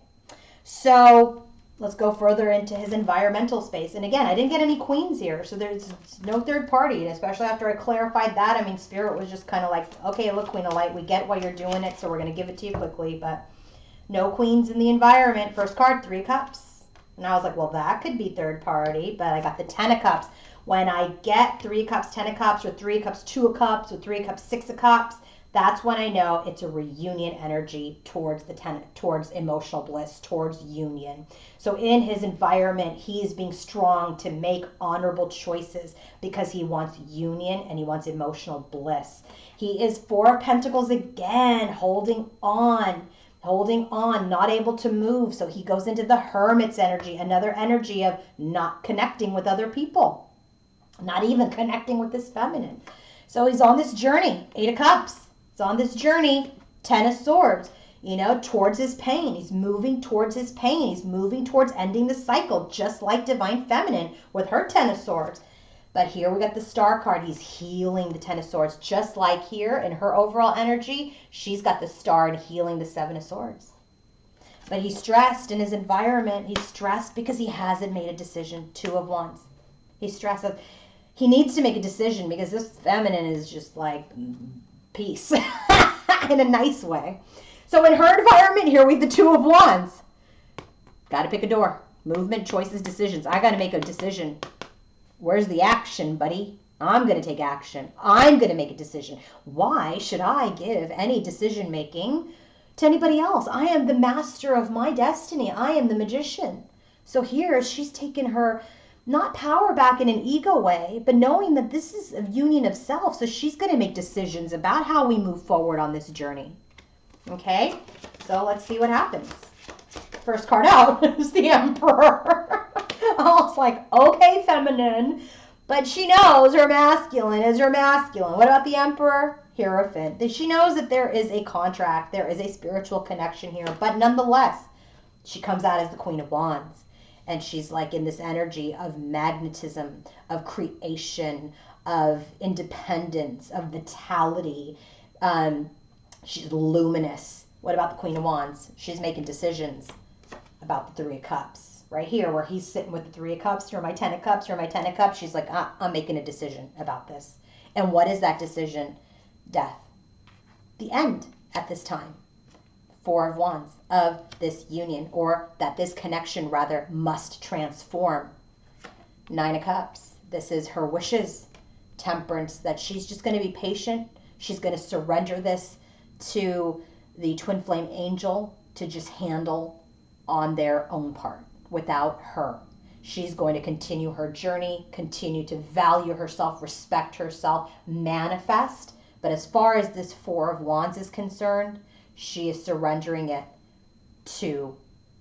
So let's go further into his environmental space. And again, I didn't get any queens here, so there's no third party. And especially after I clarified that, I mean, Spirit was just kind of like, okay, look, Queen of Light, we get why you're doing it, so we're going to give it to you quickly. But no queens in the environment. First card, 3 Cups. And I was like, well, that could be third party, but I got the 10 of Cups. When I get 3 Cups, 10 of Cups, or 3 of Cups, 2 of Cups, or 3 of Cups, 6 of Cups, that's when I know it's a reunion energy towards towards emotional bliss, towards union. So in his environment, he is being strong to make honorable choices because he wants union and he wants emotional bliss. He is 4 of Pentacles again, holding on holding on, not able to move. So he goes into the hermit's energy, another energy of not connecting with other people, not even connecting with this feminine. So he's on this journey, 8 of Cups. He's on this journey, 10 of Swords, towards his pain. He's moving towards his pain. He's moving towards ending the cycle, just like Divine Feminine with her 10 of Swords. But here we got the Star card. He's healing the 10 of Swords, just like here in her overall energy. She's got the Star and healing the 7 of Swords. But he's stressed in his environment. He's stressed because he hasn't made a decision. 2 of Wands. He's stressed. He needs to make a decision because this feminine is just like peace in a nice way. So in her environment, here we have the 2 of Wands. Got to pick a door. Movement, choices, decisions. I got to make a decision. Where's the action, buddy? I'm going to take action. I'm going to make a decision. Why should I give any decision making to anybody else? I am the master of my destiny. I am the magician. So here she's taken her, not power back in an ego way, but knowing that this is a union of self. So she's going to make decisions about how we move forward on this journey. Okay, so let's see what happens. First card out is the Emperor. I was like, okay, feminine, but she knows her masculine is her masculine. What about the Emperor? Hierophant. She knows that there is a contract, there is a spiritual connection here, but nonetheless, she comes out as the Queen of Wands, and she's like in this energy of magnetism, of creation, of independence, of vitality. She's luminous. What about the Queen of Wands? She's making decisions about the 3 of Cups. Right here, where he's sitting with the 3 of Cups, or my 10 of Cups, or my 10 of Cups, she's like, I'm making a decision about this. And what is that decision? Death. The end at this time. 4 of Wands of this union, or that this connection, rather, must transform. 9 of Cups. This is her wishes. Temperance, that she's just going to be patient. She's going to surrender this to the twin flame angel to just handle on their own part. Without her, she's going to continue her journey, continue to value herself, respect herself, manifest. But as far as this 4 of Wands is concerned, she is surrendering it to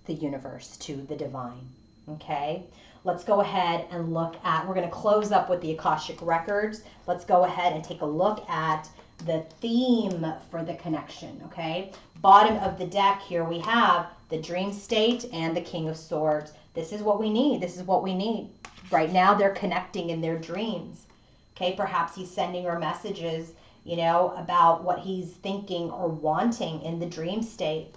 the universe, to the divine. Okay, let's go ahead and look at, we're going to close up with the Akashic records. Let's go ahead and take a look at the theme for the connection. Okay, bottom of the deck here we have the dream state and the King of Swords. This is what we need. This is what we need. Right now they're connecting in their dreams. Okay, perhaps he's sending her messages, about what he's thinking or wanting in the dream state.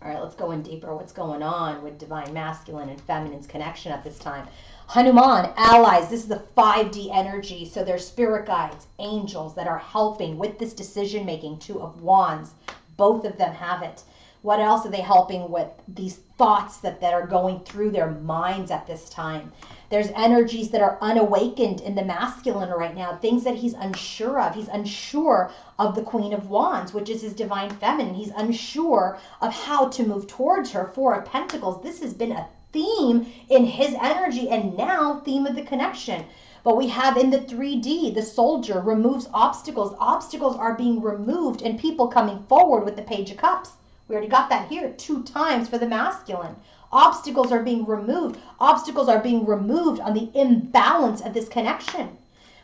All right, let's go in deeper. What's going on with divine masculine and feminine's connection at this time? Hanuman, allies. This is the 5D energy. So they're spirit guides, angels that are helping with this decision making. 2 of Wands. Both of them have it. What else are they helping with? These thoughts that are going through their minds at this time. There's energies that are unawakened in the masculine right now, things that he's unsure of. He's unsure of the Queen of Wands, which is his divine feminine. He's unsure of how to move towards her. 4 of Pentacles. This has been a theme in his energy, and now theme of the connection. But we have in the 3D, the soldier removes obstacles. Obstacles are being removed and people coming forward with the Page of Cups. We already got that here 2 times for the masculine. Obstacles are being removed. Obstacles are being removed on the imbalance of this connection.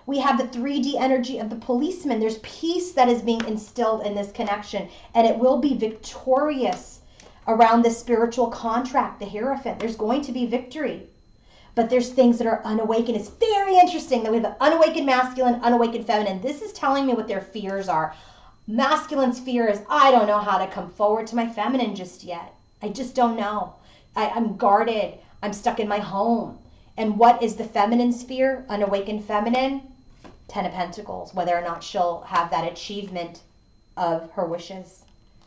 We have the 3D energy of the policeman. There's peace that is being instilled in this connection, and it will be victorious around the spiritual contract, the Hierophant. There's going to be victory. But there's things that are unawakened. It's very interesting that we have the unawakened masculine, unawakened feminine. This is telling me what their fears are. Masculine's fear is, I don't know how to come forward to my feminine just yet. I just don't know. I'm guarded. I'm stuck in my home. And what is the feminine's fear? Unawakened feminine? 10 of Pentacles. Whether or not she'll have that achievement of her wishes.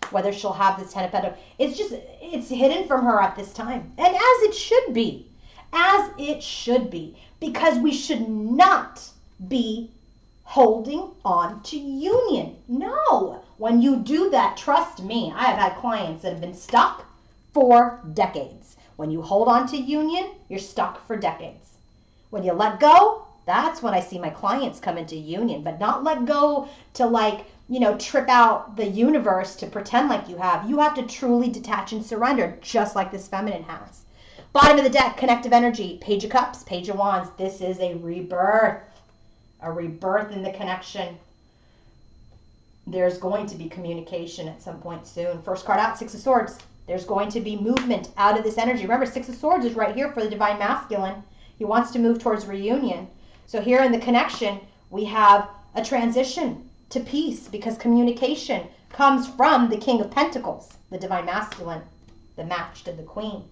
Whether she'll have this 10 of Pentacles. It's hidden from her at this time. And as it should be. As it should be. Because we should not be holding on to union. No. When you do that, trust me, I have had clients that have been stuck for decades. When you hold on to union, you're stuck for decades. When you let go, that's when I see my clients come into union, but not let go to like trip out the universe to pretend like you have. You have to truly detach and surrender, just like this feminine has. Bottom of the deck, connective energy, Page of Cups, Page of Wands. This is a rebirth in the connection. There's going to be communication at some point soon. First card out, Six of Swords. There's going to be movement out of this energy. Remember, Six of Swords is right here for the divine masculine. He wants to move towards reunion. So here in the connection, we have a transition to peace, because communication comes from the King of Pentacles, the divine masculine, the match to the Queen.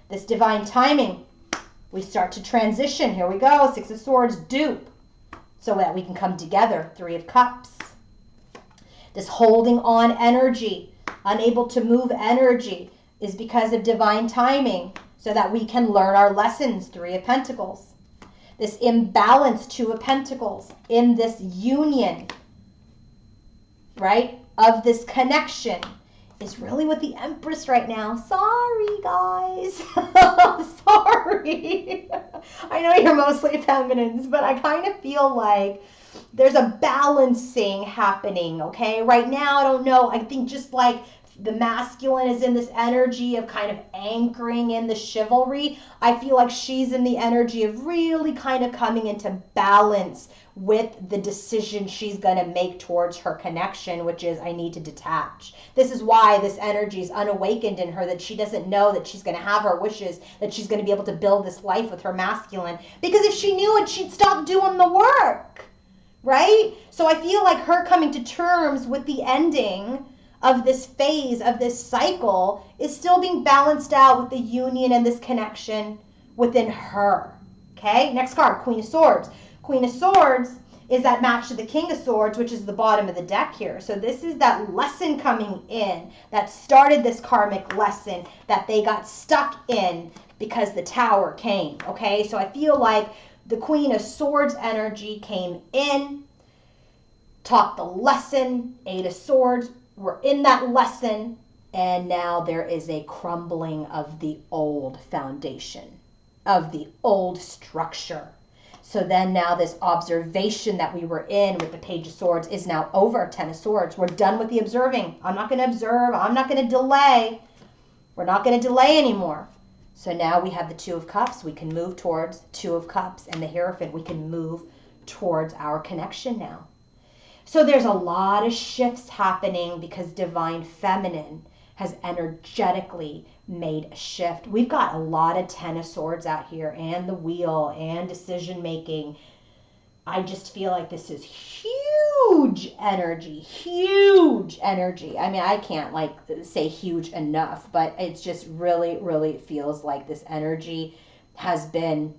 This divine timing, we start to transition. Here we go, Six of Swords, dupe, so that we can come together. Three of Cups. This holding on energy, unable to move energy, is because of divine timing, so that we can learn our lessons. Three of Pentacles. This imbalance, Two of Pentacles, in this union, right, of this connection, is really with the Empress right now. Sorry, guys. Sorry. I know you're mostly feminines, but I kind of feel like there's a balancing happening, okay? Right now, I don't know. I think just like the masculine is in this energy of kind of anchoring in the chivalry, I feel like she's in the energy of really kind of coming into balance with the decision she's going to make towards her connection, which is, I need to detach. This is why this energy is unawakened in her, that she doesn't know that she's going to have her wishes, that she's going to be able to build this life with her masculine. Because if she knew it, she'd stop doing the work, right? So I feel like her coming to terms with the ending of this phase, of this cycle, is still being balanced out with the union and this connection within her. Okay, next card, Queen of Swords. Queen of Swords is that match to the King of Swords, which is the bottom of the deck here. So this is that lesson coming in that started this karmic lesson that they got stuck in because the Tower came. Okay, so I feel like the Queen of Swords energy came in, taught the lesson. Eight of Swords, we're in that lesson, and now there is a crumbling of the old foundation, of the old structure. So then now this observation that we were in with the Page of Swords is now over. Ten of Swords. We're done with the observing. I'm not going to observe. I'm not going to delay. We're not going to delay anymore. So now we have the Two of Cups. We can move towards Two of Cups, and the Hierophant. We can move towards our connection now. So there's a lot of shifts happening because Divine Feminine has energetically made a shift. We've got a lot of Ten of Swords out here, and the Wheel, and decision making. I just feel like this is huge energy, huge energy. I mean, I can't like say huge enough, but it's just really, really feels like this energy has been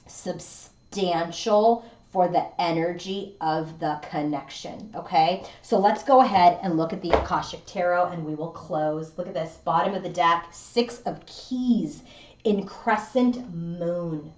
substantial for the energy of the connection, okay? So let's go ahead and look at the Akashic Tarot, and we will close. Look at this, bottom of the deck, Six of Keys in Crescent Moon.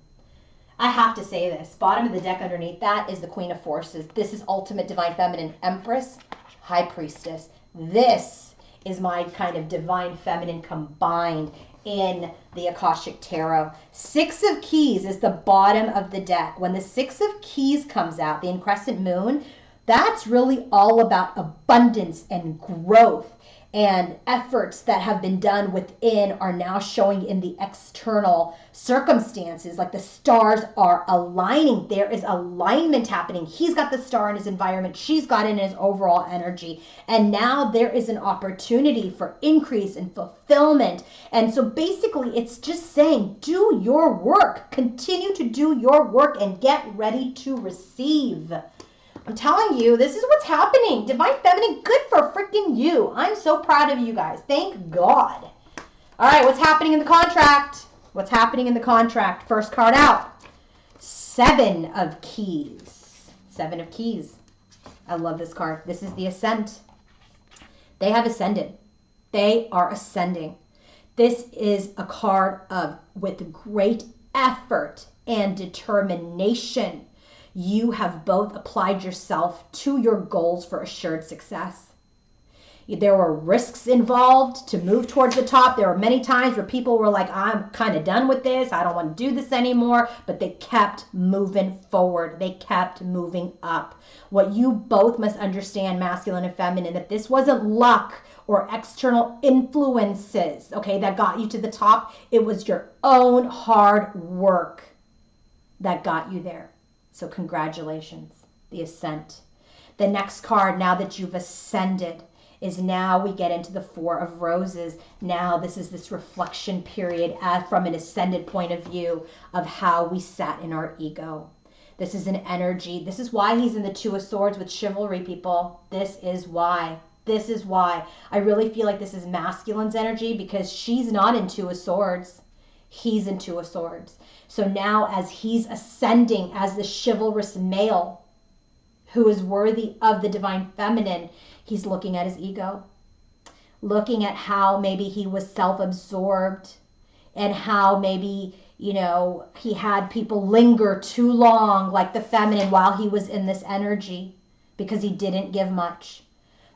I have to say this, bottom of the deck underneath that is the Queen of Forces. This is Ultimate Divine Feminine, Empress, High Priestess. This is my kind of Divine Feminine combined in the Akashic Tarot. Six of Keys is the bottom of the deck. When the Six of Keys comes out, the Crescent Moon, that's really all about abundance and growth, and efforts that have been done within are now showing in the external circumstances. Like the stars are aligning. There is alignment happening. He's got the star in his environment. She's got it in his overall energy. And now there is an opportunity for increase and fulfillment. And so basically it's just saying, do your work. Continue to do your work and get ready to receive. I'm telling you, this is what's happening. Divine Feminine, good for freaking you. I'm so proud of you guys. Thank God. All right, what's happening in the contract? What's happening in the contract? First card out. Seven of Keys. Seven of Keys. I love this card. This is the Ascent. They have ascended. They are ascending. This is a card of with great effort and determination. You have both applied yourself to your goals for assured success. There were risks involved to move towards the top. There were many times where people were like, I'm kind of done with this. I don't want to do this anymore. But they kept moving forward. They kept moving up. What you both must understand, masculine and feminine, that this wasn't luck or external influences, okay, that got you to the top. It was your own hard work that got you there. So congratulations, the ascent. The next card, now that you've ascended, is now we get into the Four of Roses. Now this is this reflection period from an ascended point of view of how we sat in our ego. This is an energy. This is why he's in the Two of Swords with chivalry, people. This is why. This is why. I really feel like this is masculine's energy because she's not in Two of Swords. He's in Two of Swords. So now as he's ascending as the chivalrous male who is worthy of the divine feminine, he's looking at his ego, looking at how maybe he was self-absorbed and how maybe, you know, he had people linger too long like the feminine while he was in this energy because he didn't give much.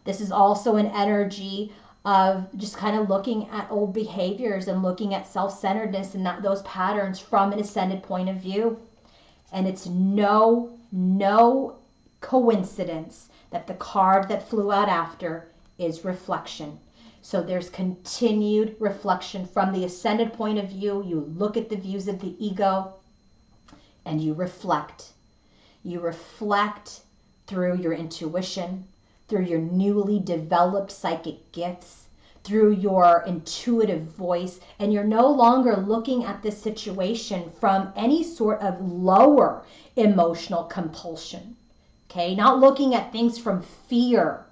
This is also an energy of just kind of looking at old behaviors and looking at self-centeredness and those patterns from an ascended point of view. And it's no coincidence that the card that flew out after is reflection. So there's continued reflection from the ascended point of view. You look at the views of the ego and you reflect. You reflect through your intuition, through your newly developed psychic gifts, through your intuitive voice, and you're no longer looking at this situation from any sort of lower emotional compulsion. Okay, not looking at things from fear,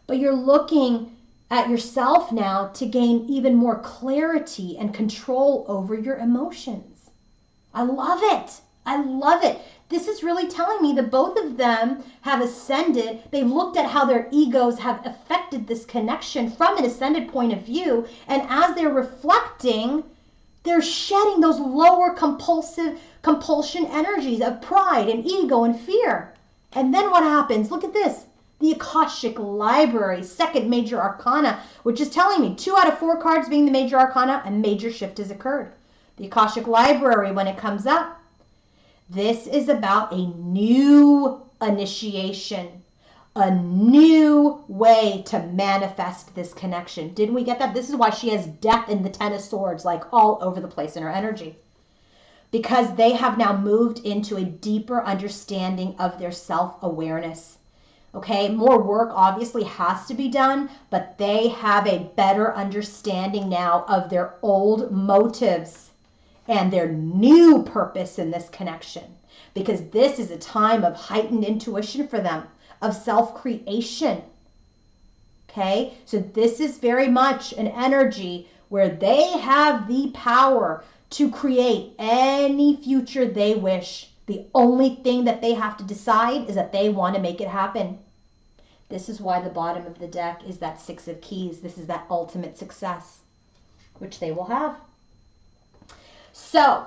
but you're looking at yourself now to gain even more clarity and control over your emotions. I love it. I love it. This is really telling me that both of them have ascended. They've looked at how their egos have affected this connection from an ascended point of view. And as they're reflecting, they're shedding those lower compulsion energies of pride and ego and fear. And then what happens? Look at this. The Akashic Library, second major arcana, which is telling me 2 out of 4 cards being the major arcana, a major shift has occurred. The Akashic Library, when it comes up, this is about a new initiation, a new way to manifest this connection. Didn't we get that? This is why she has death in the Ten of Swords, like all over the place in her energy. Because they have now moved into a deeper understanding of their self-awareness. Okay, more work obviously has to be done, but they have a better understanding now of their old motives and their new purpose in this connection. Because this is a time of heightened intuition for them, of self-creation. Okay, so this is very much an energy where they have the power to create any future they wish. The only thing that they have to decide is that they want to make it happen. This is why the bottom of the deck is that 6 of Keys. This is that ultimate success, which they will have. So,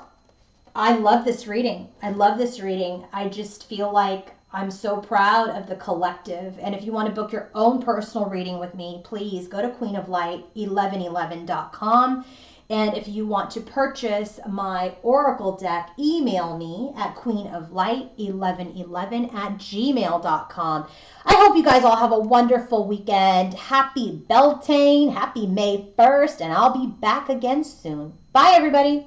I love this reading. I love this reading. I just feel like I'm so proud of the collective. And if you want to book your own personal reading with me, please go to queenoflight1111.com. And if you want to purchase my Oracle deck, email me at queenoflight1111@gmail.com. I hope you guys all have a wonderful weekend. Happy Beltane, happy May 1st, and I'll be back again soon. Bye, everybody.